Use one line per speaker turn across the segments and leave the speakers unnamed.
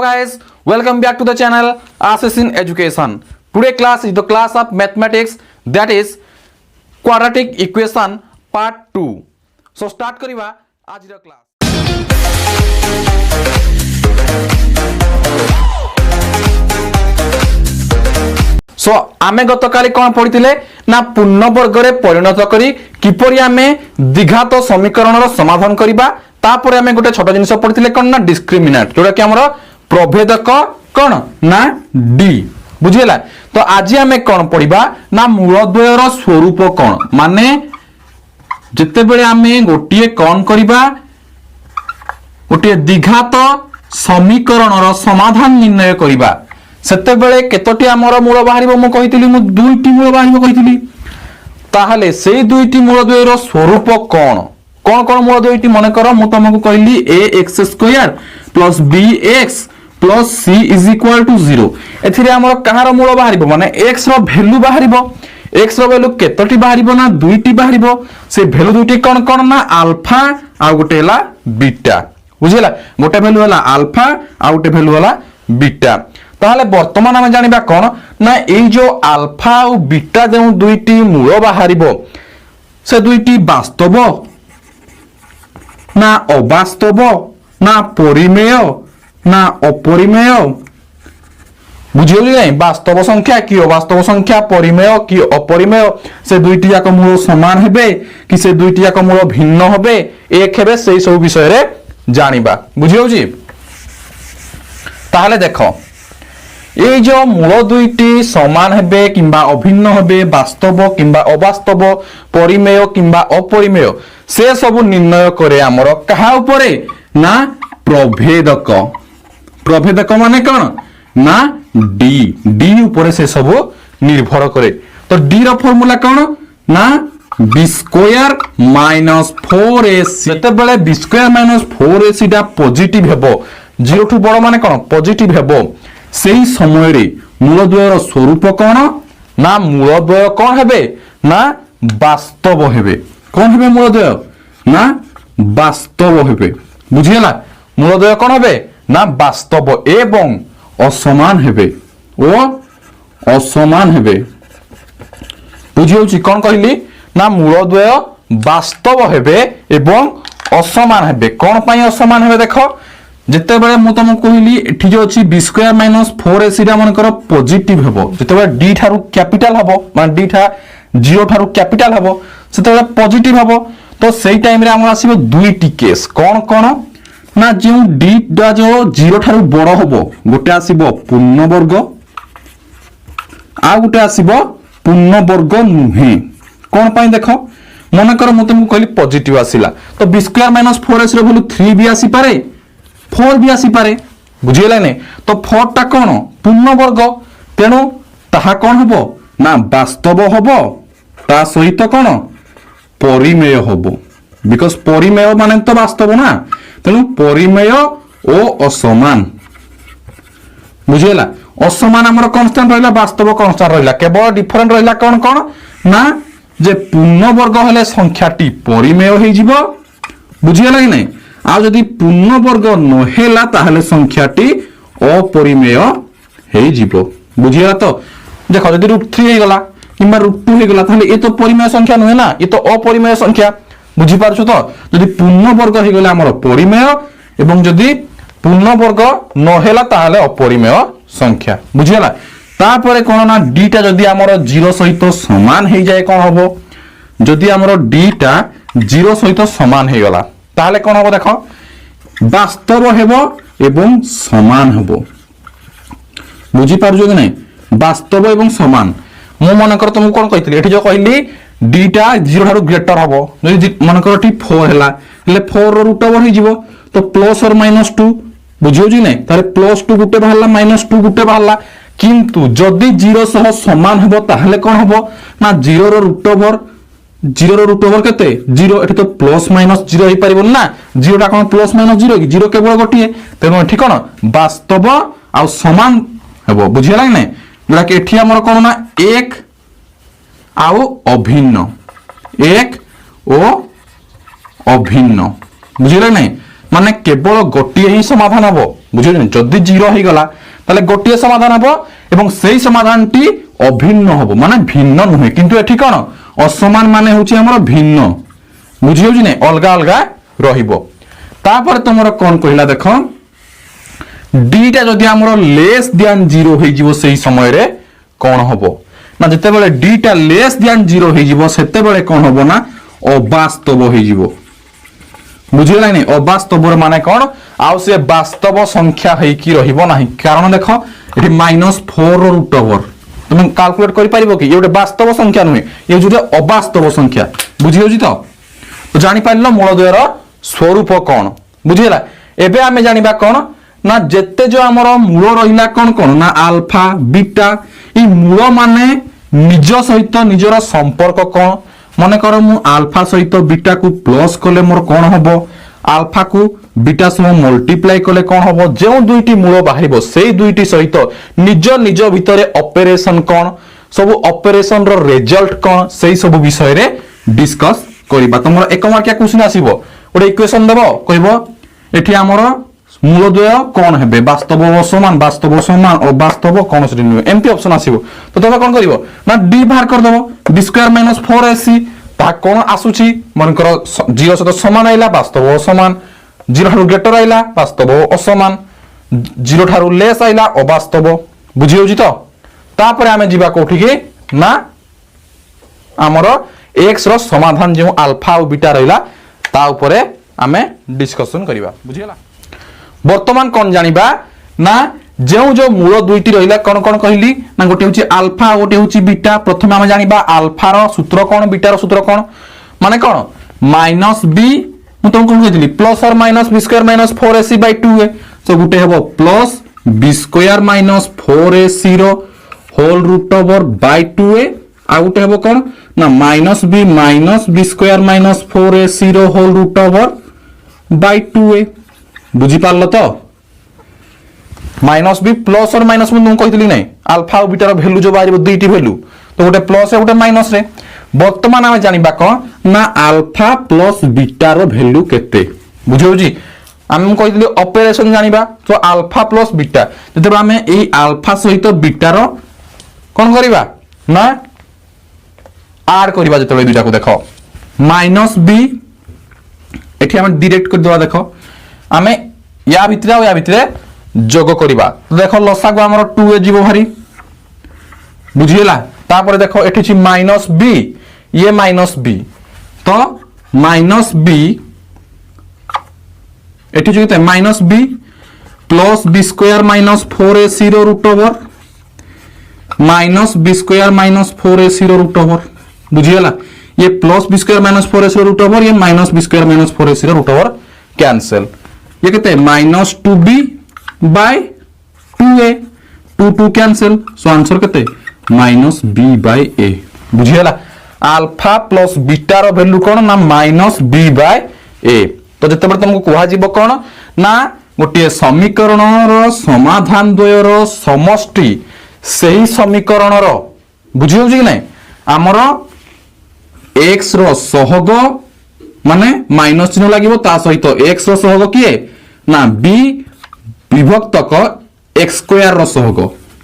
Hello guys, welcome back to the channel Ashish in Education. Today class is the class of mathematics, that is quadratic equation part 2. So start करिवा आज रो class. सो आमे गतकाली कोन पढिथिले ना पूर्ण वर्ग रे परिणत करी किपरि आमे द्विघात समीकरण रो समाधान करिबा तापर आमे गोटे छोट जिनिस पढिथिले कोन ना डिस्क्रिमिनेंट जोटा कि हमरो प्रभेदक कोन ना डी बुझिला. तो आज आमे कोन पढिबा ना मूलद्वय रो स्वरूप कोन माने जते बेले आमे गोटिए कोन करिबा गोटिए द्विघात समीकरण रो समाधान निर्णय करिबा सेते बेले केतोटी हमर मूल बाहरिबो मु कहितली मु दुईटी मूल बाहरिबो कहितली ताहले सेई दुईटी मूलद्वय रो स्वरूप कोन कोन कोन मूलद्वयटी मने करो मु तुमको कहली ax² + bx + c = 0 एथिरे हमर कहार मूल बाहरिबो माने x रो वैल्यू बाहरिबो x रो वैल्यू केतोटी बाहरिबो ना दुईटी बाहरिबो से वैल्यू दुईटी कोन कोन ना अल्फा आ गोटे हला बीटा बुझिला गोटे वैल्यू हला अल्फा आ गोटे वैल्यू हला बीटा. ताहले वर्तमान हम जानिबा कोन ना एई जो अल्फा और बीटा जो दुईटी मूल बाहरिबो से दुईटी वास्तव ना अवास्तव ना परिमेय ना अपरिमेय बुझियोली नै वास्तव संख्या कि अवास्तव संख्या परिमेय कि अपरिमेय से दुईटी जाक मूल समान हेबे कि से दुईटी जाक मूल भिन्न हेबे एक हेबे सेई सब विषय रे जानिबा बुझियोजी. ताहले देखो ये जो मूल दुईटी समान हेबे किंबा अभिन्न हेबे वास्तव किंबा अवास्तव परिमेय किंबा अपरिमेय से सब निर्णय करे हमर कहा उपरे ना प्रभेदक. प्रभेदक माने कोन ना डी डी उपरे से सब निर्भर करे. तो डी रो फार्मूला कोन ना b² - 4ac जते बेले b² - 4ac दा पॉजिटिव हेबो 0 टू बड़ माने कोन पॉजिटिव हेबो सेही समय रे मूलद्वयर स्वरूप कोन ना मूलद्वय कोन हेबे ना वास्तव हेबे. कोन हेबे मूलद्वय ना वास्तव हेबे बुझियला. मूलद्वय कोन हेबे ना वास्तव एवं असमान हेबे ओ असमान हेबे बुझियोची. कोन कहली ना मूलद्वय वास्तव हेबे एवं असमान हेबे. कोन पई असमान हेबे देखो जते बेले मु तुम कहली एठी जो अछि b² - 4ac रा मन करो पॉजिटिव हेबो जते बेले d थारु कैपिटल हेबो माने d था 0 थारु कैपिटल हेबो सेते बेले पॉजिटिव हेबो. तो सेही टाइम रे हम आसीबो दुईटी केस कोन कोन ना जे d दा जो 0 थारु बड़ हेबो गोटे आसीबो पूर्ण वर्ग आ गोटे आसीबो पूर्ण वर्ग नुहे. कोन पई देखो मन करो मु तुम कहली पॉजिटिव आसीला तो b² - 4ac रो वैल्यू 3 भी आसी पारे 4 भी आसी पारे बुझियला नै. तो 4 टा कोन पूर्ण वर्ग तेनु ताहा कोन हबो ना वास्तव हबो ता सहित कोन परिमेय हबो बिकॉज़ परिमेय माने तो वास्तव ना तेनु परिमेय ओ असमान बुझियला. असमान हमर कांस्टेंट रहला वास्तव कांस्टेंट रहला केवल डिफरेंट रहला कोन कोन ना जे पूर्ण वर्ग हले संख्याटी परिमेय हे जिवो बुझियला कि नै. आ जदि पूर्ण वर्ग न हेला ताहले संख्याटी अपरिमेय हे जिवो बुझिया. तो देखो जदि √3 हे गला किबा √2 हे गला ताहले ए तो परिमेय संख्या नहे ना ए तो अपरिमेय संख्या बुझि पारछु. तो जदि पूर्ण वर्ग हे गला हमर परिमेय एवं जदि पूर्ण वर्ग न हेला ताहले अपरिमेय संख्या बुझियला. तापरे कोन ना d टा जदि हमर 0 सहित समान हे जाय कोन हबो जदि हमर d टा 0 सहित समान हे गला ताहले कोन हबो देखो वास्तव हेबो एवं समान हेबो बुझि पारजो कि नै. वास्तव एवं समान मु मन कर तुम कोन कहितली एठी जो कहली d टा 0 थारु ग्रेटर हबो जदि मन कर टी 4 हैला ले 4 रो रूट ओवर हि जिवो तो प्लस और -2 बुझियो जी नै. तारे +2 गुटे बाहरला -2 गुटे बाहरला किंतु जदि 0 सह समान हेबो ताहले कोन हेबो ना 0 रो रूट ओवर केते 0 एठी तो प्लस माइनस 0 हे परिबो ना 0 टा कोन प्लस माइनस 0 कि 0 केवल गोटिए तेनो एठी कोन वास्तव आ समान हेबो बुझियला नै. जोरा कि एठी हमर कोन ना 1 आ अभिन्न 1 ओ अभिन्न बुझियला नै माने केवल गोटिए ही समाधान हबो बुझियो जदि 0 हो गला ताले गोटे समाधान हबो एवं सेही समाधानटी अभिन्न हबो माने भिन्न नुहे किंतु एठी कोन असमान माने होची हमर भिन्न बुझियो जी नै अलगा अलगा रहिबो तापर तमरो कोन कहिला देखो डी टा जदि हमर लेस देन 0 हो जिवो सेही समय रे कोन हबो ना जते बेले डी टा लेस देन 0 हो जिवो सेते बेले कोन हबो ना अवास्तव हो जिवो बुझिला नै अवास्तव माने कोन आउ से वास्तव संख्या है कि रहिबो नाही कारण देखो एठी -4 रो रूट ओवर तुम कैलकुलेट करि परिबो कि ये वास्तव संख्या नुहे ये जो अवास्तव संख्या बुझियो जी तो जानि पाइलो मूलद्वयर स्वरूप कोन बुझिला एबे आमे जानिबा कोन ना जेते जो हमर मूल रहिला कोन कोन ना अल्फा बीटा ई मूल माने निज सहित निजर संपर्क कोन माने कर मु अल्फा सहित बीटा को प्लस कले मोर कोन हबो अल्फा को बीटा सम मल्टीप्लाई कले कोन हबो जे दुईटी मूल बाहरिबो सेही दुईटी सहित निज निज भितरे ऑपरेशन कोन सब ऑपरेशन रो रिजल्ट कोन सेही सब विषय रे डिस्कस करिबा तमरो एक मार्किया क्वेश्चन आसीबो ओडे इक्वेशन देबो कहबो एठी हमरो मूलद्वय कोन हेबे वास्तव समान अवास्तव कोन से नुहे एमपी ऑप्शन आसीबो तो तबे कोन करिवो ना डी बाहर कर देबो b स्क्वायर - 4ac ता कोन आसुची मनकर 0 सहित समान आइला वास्तव समान 0 ठारू ग्रेटर आइला वास्तव असमान 0 ठारू लेस आइला अवास्तव बुझियो जी तो तापर आमे जिबा कोठी के ना हमरो x रो समाधान जे अल्फा और बीटा रहिला ता ऊपरे आमे डिस्कशन करिबा बुझियला वर्तमान कोन जानिबा ना जो जो मूल दुईटी रहिला कोन कोन कहली ना गोटे होची अल्फा गोटे होची बीटा प्रथमे हम जानिबा अल्फा रो सूत्र कोन बीटा रो सूत्र कोन माने कोन -b मु तुम कोन कहली प्लस और माइनस b स्क्वायर - 4ac/2a सो गोटे हेबो प्लस b स्क्वायर - 4ac रो होल रूट ओवर /2a आ गोटे हेबो कोन ना -b स्क्वायर - 4ac रो होल रूट ओवर /2a बुझी पारलो तो -b प्लस और माइनस में तुम कहितली नै अल्फा और बीटा रो वैल्यू जो बारिबो दुईटी वैल्यू तो गोटे प्लस है गोटे माइनस रे वर्तमान हम जानिबा को ना अल्फा प्लस बीटा रो वैल्यू केते बुझियो जी हम कहितली ऑपरेशन जानिबा तो अल्फा प्लस बीटा जते हम एई अल्फा सहित बीटा रो कोन करिबा ना ऐड करिबा जते दुईटा को देखो -b एठी हम डायरेक्ट कर देबा देखो आमे या भितरे या भितरे जोग करिबा तो देखो लसा को हमर 2a जीवो भारी बुझियला तापर देखो एठी छी -b ये -b तो -b एठी जो -b plus b square - 4ac रो root over -b square - 4ac रो रूट ओवर बुझियला ये प्लस b स्क्वायर - 4ac रो रूट ओवर ये -b स्क्वायर - 4ac रो रूट ओवर कैंसिल ये कहते हैं -2b/2a 2 कैंसिल सो आंसर कहते -b/a बुझियला अल्फा प्लस बीटा रो वैल्यू कोन ना -b/a तो जते बार तुमको कोहा जीवो कोन ना गोटे समीकरण रो समाधान द्वय रो समष्टि सही समीकरण रो बुझियो जी नै हमरो x रो सहग माने माइनस चिन्ह लागिवो ता सहित x रो सहग किए ना b विभक्तक x स्क्वायर रो सहग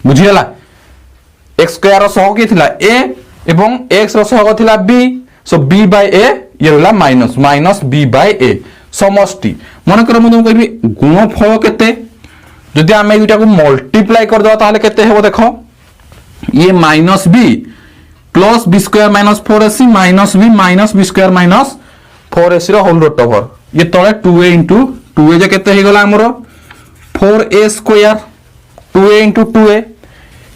बुझियला x स्क्वायर रो सहग किथिला a एवं x रो सहग थिला b सो b/a ये रहला माइनस b/a समष्टि मन कर मु तुम कहबी गुणफल केते जदि आमे दुटा को मल्टीप्लाई कर दवा ताले केते हेबो देखो ये -b plus b square - 4ac -b square - 4ac रो होल रूट ओवर ये तळे 2a * 2a जे केते हे गला हमरो 4a स्क्वायर 2a * 2a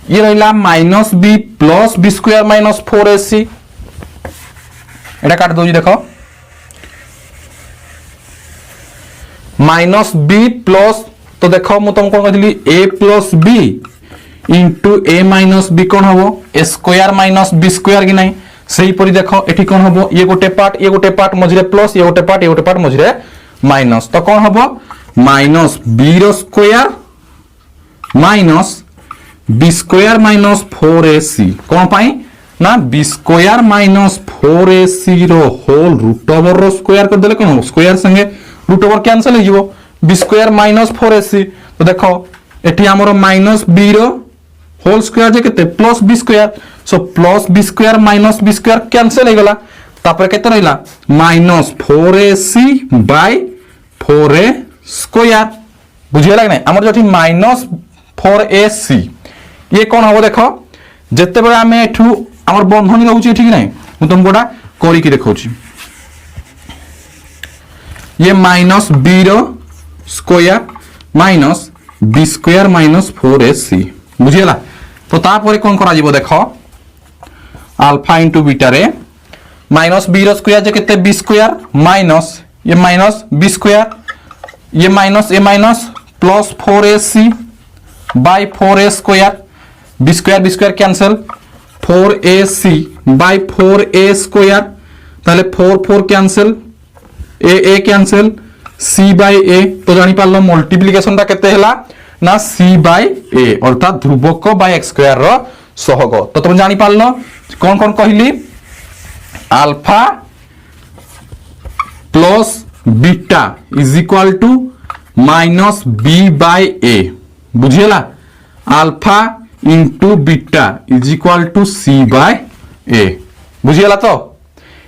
ये रहला -b plus b square - 4ac एटा काट दो जी देखो -b प्लस तो देखो मु तुमको कहली a plus b into a minus b कोन हबो a square minus b square कि नहीं सही परि देखो एठी कोन हबो ये गोटे पार्ट मझिरे प्लस ये गोटे पार्ट मझिरे माइनस तो कोन हबो माइनस b रो square minus b square minus 4ac कोन पाई ना b स्क्वायर माइनस 4ac रो होल रूट ओवर रो स्क्वायर कर देले कोन स्क्वायर संगे रूट ओवर कैंसिल हो जिवो बी स्क्वायर माइनस 4ac तो देखो एठी हमरो माइनस बी रो होल स्क्वायर जे केते plus B square so plus B square minus B square cancel हो गला तापर केते रहिला minus 4ac by 4a square बुझियला कि नहीं हमर जठी माइनस 4ac ये कौन हो देखो जत्ते बेला हमें एठू हमर बंधनी रहउची ठीक नहीं मु तुमको गोटा करी की देखौची ये माइनस बी रो square minus B square minus 4ac बुझियला तो तापर कोन करा जीवो देखो अल्फा इनटू बीटा रे माइनस बी रो स्क्वायर जे केते बी स्क्वायर माइनस ये माइनस बी स्क्वायर ये minus A minus plus 4ac by 4a square B square cancel 4ac by 4a square ताले 4 cancel A cancel c by a तो जानि पालो मल्टीप्लिकेशन ता केते हला ना c बाय a अर्थात ध्रुवक बाय x स्क्वायर रो सहग तो तुम जानि पालो कोन कोन कहली alpha plus beta is equal to minus b by a बुझियला alpha into beta is equal to c by a बुझियला तो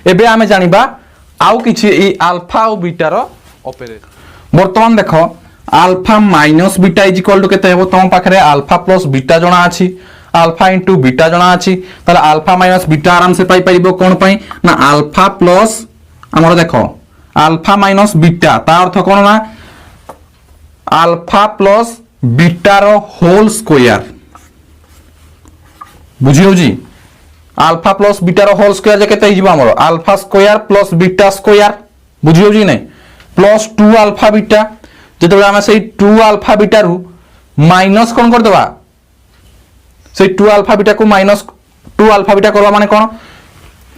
एबे आमे जानिबा आउ किछि ई अल्फा और बीटा रो ऑपरेशन वर्तमान देखो alpha minus beta is equal to केते हेबो तम पाखरे अल्फा प्लस बीटा जणा अछि अल्फा इंटू बीटा जणा अछि ताले अल्फा माइनस बीटा आराम से पाई परिबो कोन पई ना अल्फा प्लस हमर देखो अल्फा माइनस बीटा ता अर्थ कोन ना अल्फा प्लस बीटा रो होल स्क्वायर बुझियो जी अल्फा प्लस बीटा रो होल स्क्वायर जे केते हिजबो हमर alpha square plus beta square बुझियो जी नै प्लस 2 अल्फा बीटा जेते हम से 2 अल्फा बीटा रु माइनस कोन कर देबा से 2 अल्फा बीटा को माइनस 2 अल्फा बीटा करबा माने कोन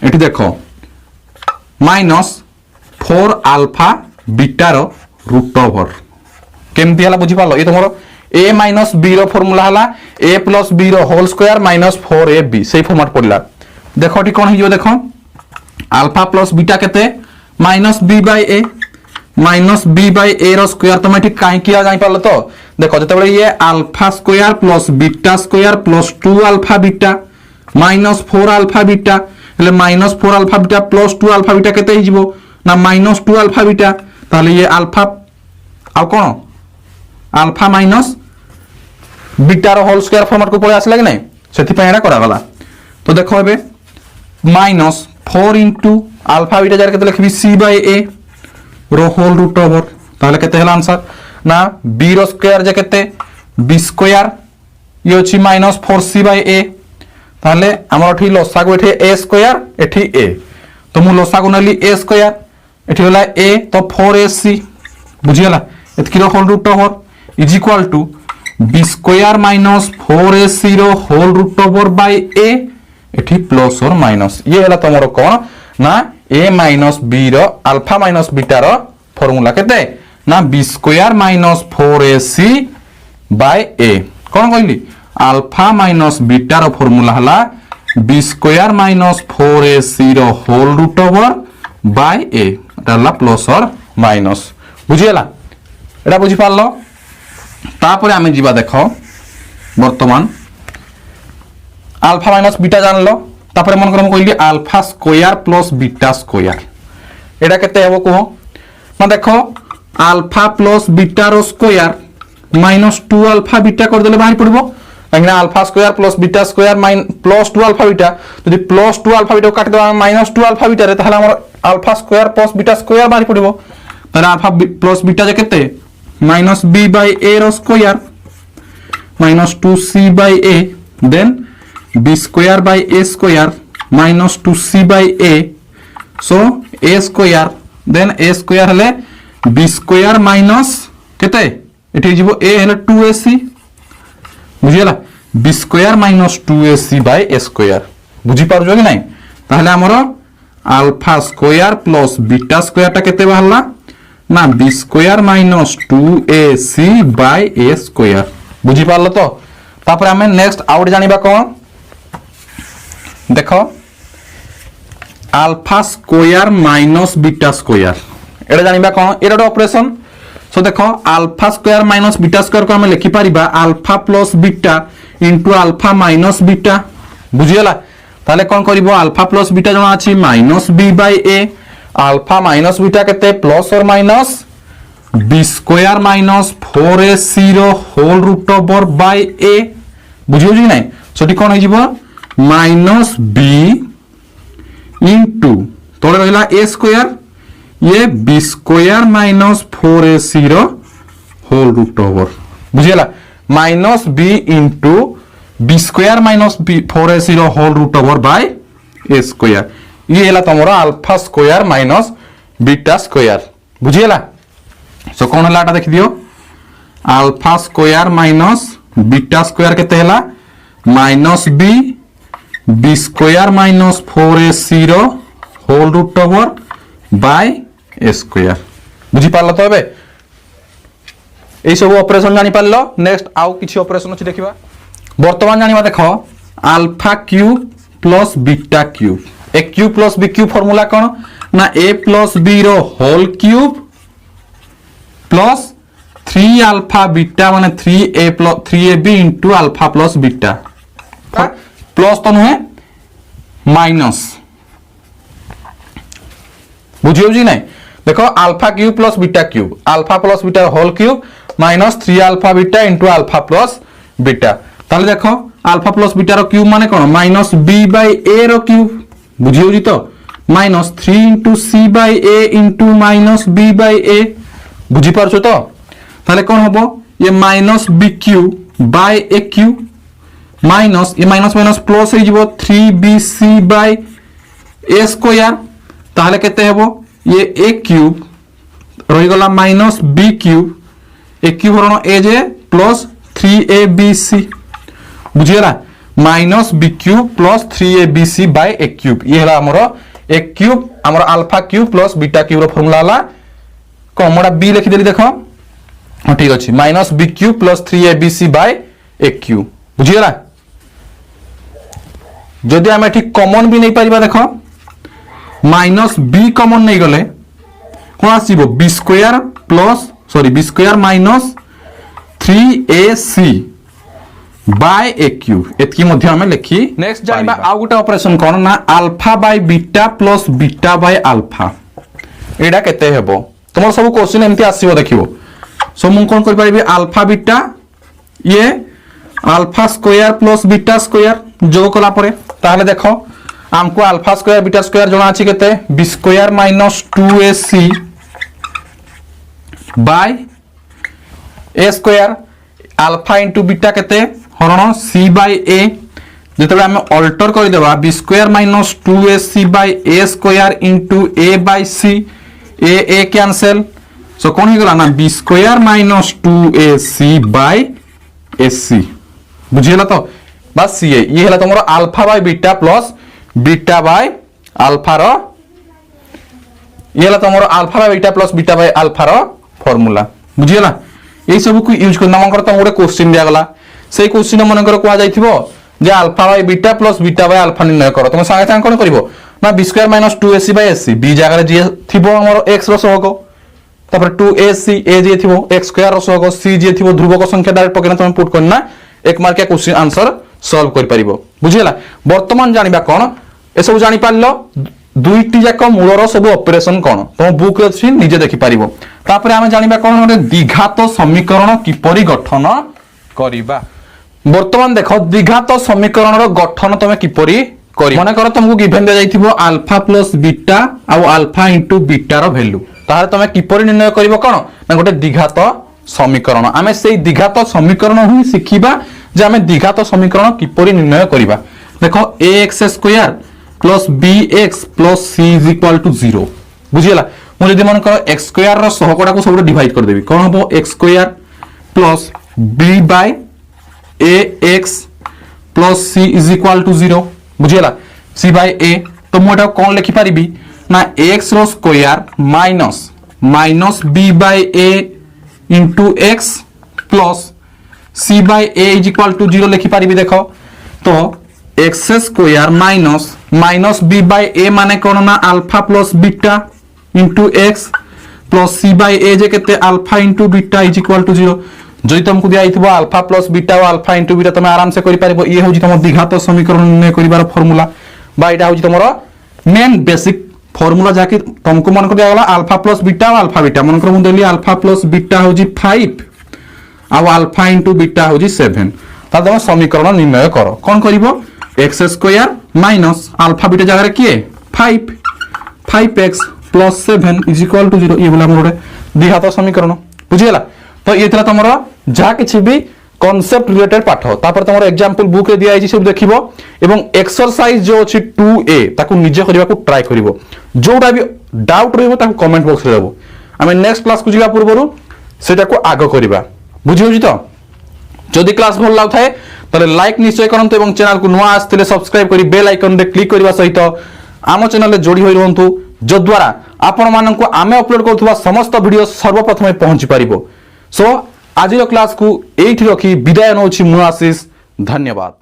एठी देखो माइनस 4 अल्फा बीटा रो रूट ओवर केमती हला बुझी पालो ये तमरो a माइनस b रो फार्मूला हला a प्लस b रो होल स्क्वायर माइनस 4ab सेही फॉर्मेट पड़ला देखो ठी कोन हियो देखो अल्फा प्लस बीटा केते minus b by a minus b by a row square तो ठीक काई किया जाई पालो तो देखो जते बळे ये alpha square plus beta square plus 2 alpha beta minus 4 alpha beta એટલે minus 4 alpha beta plus 2 alpha beta केते हिजबो ना माइनस 2 अल्फा बीटा ताले ये अल्फा आ कोन अल्फा माइनस बीटा रो होल स्क्वायर फॉर्मेट को पळे आसला कि नहीं सेति पे एडा करा गला तो देखो एबे माइनस 4 इनटू अल्फा बीटा जार केते लिखबी c बाय a रो होल रूट ओवर ताले केते हला आंसर ना b रो स्क्वायर जे केते b स्क्वायर ये अछि माइनस 4c बाय a ताले हमर एठी लसागु एठी a स्क्वायर एठी a तो मु लसागु नली a स्क्वायर एठी होला a तो 4ac बुझियला एतकी रो whole root over is equal to b square minus 4ac रो whole root over by a एठी प्लस और माइनस ये हला तमरो कोन ना a माइनस b रो अल्फा माइनस बीटा रो फार्मूला केते ना b square minus 4ac by a कोन कहली अल्फा माइनस बीटा रो फार्मूला हला b स्क्वायर माइनस 4ac रो whole root over by a हला प्लस और माइनस बुझियला एटा बुझी पारलो तापरे आमे जीवा देखो वर्तमान अल्फा माइनस बीटा जानलो तापरे मन करम कहली alpha square plus beta square एटा केते हेबो को ना देखो अल्फा प्लस बीटा रो स्क्वायर माइनस 2 अल्फा बीटा कर देले बाहर पड़बो अगना alpha square plus beta square plus 2 alpha beta यदि प्लस 2 अल्फा बीटा काट देबा माइनस 2 अल्फा बीटा रे ताहले हमर alpha square plus beta square बाहर पड़बो तारे अल्फा प्लस बीटा जे केते minus b by a row square minus 2c by a then b square by a square minus 2c by a so a square then a square हले b square minus केते एठी जीवो a हले 2ac बुझियला b square minus 2ac by a square बुझी पारजो कि नहीं ताहले हमरो alpha square plus beta square ता केते बाहरला ना b square minus 2ac by a square बुझी पारलो तो तापर हमें नेक्स्ट आउट जानिबा कोन देखो alpha square minus beta square एटा जानिबा कोन एटा ऑपरेशन सो देखो alpha square minus beta square को हमें लिखि पारिबा alpha plus beta into alpha minus beta बुझियला ताले कोन करिवो अल्फा प्लस बीटा जणा अछि minus B by A alpha minus beta केते प्लस और minus B square minus 4ac रो whole root over by A बुझियो जी नै सोटी कोन हो जिवो माइनस बी इंटू तोले रहला ए स्क्वायर ये बी स्क्वायर माइनस 4ac रो होल रूट ओवर बुझियला minus B into B square minus 4ac रो whole root over by A square ये हैला तमरो alpha square minus beta square बुझियला सो कोन हलाटा देखि दियो alpha square minus beta square केते हला minus B square minus 4ac रो whole root over by A square बुझी पारलो तो एबे ए सब ऑपरेशन जानि पारलो नेक्स्ट आउ किछि ऑपरेशन अछि देखिबा वर्तमान जानिबा देखो alpha cube plus beta cube A cube plus B cube formula कोन ना a प्लस b रो whole cube plus 3 alpha beta माने 3a plus 3ab into alpha plus beta plus तो नुहे माइनस बुझियो जी नहीं देखो alpha cube plus beta whole cube minus 3 alpha beta into alpha plus beta ताले देखो अल्फा प्लस बीटा रो क्यूब माने कोन minus b by a row cube बुझियो जी तो minus 3 into c by a into minus b by a बुझी पारछो तो ताले कोन हबो ये minus b cube by a cube minus ये माइनस माइनस प्लस हो जिवो 3bc बाय a स्क्वायर ताले केते हेबो ये a क्यूब रही गला minus b cube a cube हरण a जे प्लस 3abc बुझियला minus b cube plus 3abc by a cube ये हला हमरो a क्यूब हमरो alpha cube plus beta cube रो फार्मूला हला कोमडा b लिखि देली देखो हां ठीक अछि minus b cube plus 3abc by a cube बुझियला जदि हमें ठीक कॉमन भी नहीं पारिबा देखो माइनस बी कॉमन नहीं गले कोन आसीबो B square plus sorry B square minus 3ac by a cube एतकी मध्ये हमें लिखी नेक्स्ट जानिबा आ गुटा ऑपरेशन कोन ना alpha by beta plus beta by alpha एडा केते हेबो तुमर सब क्वेश्चन एमती आसीबो देखिबो सो मु कोन कर पारिबी अल्फा बीटा ये alpha square plus beta square जोग कला परे ताहले देखो हमको अल्फा स्क्वायर बीटा स्क्वायर जणा अछि केते B square minus 2ac by a square alpha into beta केते हरण c बाय a जेतबे हम अल्टर कर देबा B square minus 2ac by a square into a by c a cancel so कोन ही गला ना B square minus 2ac by ac बुझियला तो बस ये हला तुमरो alpha by beta plus beta by alpha रो ये हला तुमरो alpha by beta plus beta by alpha रो फार्मूला बुझियला ए सब को यूज करना मनकर त गोटे क्वेश्चन दिया गला सेही क्वेश्चन मनकर को आ जाइथिबो जे alpha by beta plus beta by alpha निर्णय करो तुम संगे संगे कोन करबो ना b square minus 2ac by ac b जगह जे थिबो हमरो x रो सहग तापर 2ac a जे थिबो x स्क्वायर रो सहग c जे थिबो ध्रुवक संख्या डायरेक्ट पकेना तुम पुट करना एक मार्क क्वेश्चन आंसर सॉल्व कर परिबो बुझियला वर्तमान जानिबा कोन ए सब जानि पारलो दुईटी जाक मूलर सब ऑपरेशन कोन तुम बुक अछि निजे देखि परिबो तापर हम जानिबा कोन ओटे द्विघात समीकरण किपरि गठन करिबा वर्तमान देखो द्विघात समीकरण रो गठन तमे किपरि करि माने कर तुमको गिवन दे जाइथिबो अल्फा प्लस बीटा आ अल्फा इनटू बीटा रो वैल्यू ताहार तमे किपरि निर्णय करिवो कोन ना गोटे द्विघात समीकरण आमे सेही द्विघात समीकरण ही सिखिबा जे आमे द्विघात समीकरण किपरि निर्णय करिबा देखो ax square plus bx plus c is equal to 0 बुझियला मु जदि मन कर x स्क्वायर रो सहगडा को सब डिवाइड कर देबी कोन हबो x square plus b by ax plus c is equal to 0 बुझियला c बाय a तो मु एटा कोन लिखि परिबी ना x रो square minus minus b by a into x plus c by a is equal to 0 लिखि पारिबी देखो तो x square minus minus b by a माने कोन ना alpha plus beta into x plus C by A जे केते alpha into beta is equal to 0 जदि तुमको दिया आइथिबो अल्फा प्लस बीटा और अल्फा इंटू बीटा तुम आराम से करि पारिबो ये होजी तुम द्विघात समीकरण निर्णय करिवार फार्मूला बा एटा होजी तुमरो मेन बेसिक फार्मूला जाके तुमको मन को दिया गला अल्फा प्लस बीटा और अल्फा बीटा मन को मु देली अल्फा प्लस बीटा होजी 5 आ अल्फा इंटू बीटा होजी 7 ता तुम समीकरण निर्णय करो कोन करिवो x square minus alpha beta जगह किए 5x plus 7 is equal to 0 ये बोला मोर द्विघात समीकरण बुझियला तो ये थला तमरो जा किछि भी कॉन्सेप्ट रिलेटेड पाठ तापर तमरो एग्जांपल बुक रे दिया आइछि सब देखिबो एवं एक्सरसाइज जो अछि 2a ताकू निजे करिबा को ट्राई करिवो जोटा भी डाउट रहबो ताकू कमेंट बॉक्स रे देबो हमें नेक्स्ट क्लास को जिगा पूर्वरु सेटा को आगो करिबा बुझियोछि तो जदि क्लास भल लागथाय तले लाइक निश्चय करंतु एवं चैनल को नुआ आस्थिले सब्सक्राइब करी बेल आइकन रे क्लिक करबा सहित आम चैनल रे जोड़ी होई रहंतु जो द्वारा आपण मानन को आमे अपलोड करथुवा समस्त वीडियो सर्वप्रथम पहुंची परिबो सो आज क्लास को एठी रखी विदाय नउछि मु आशीष धन्यवाद।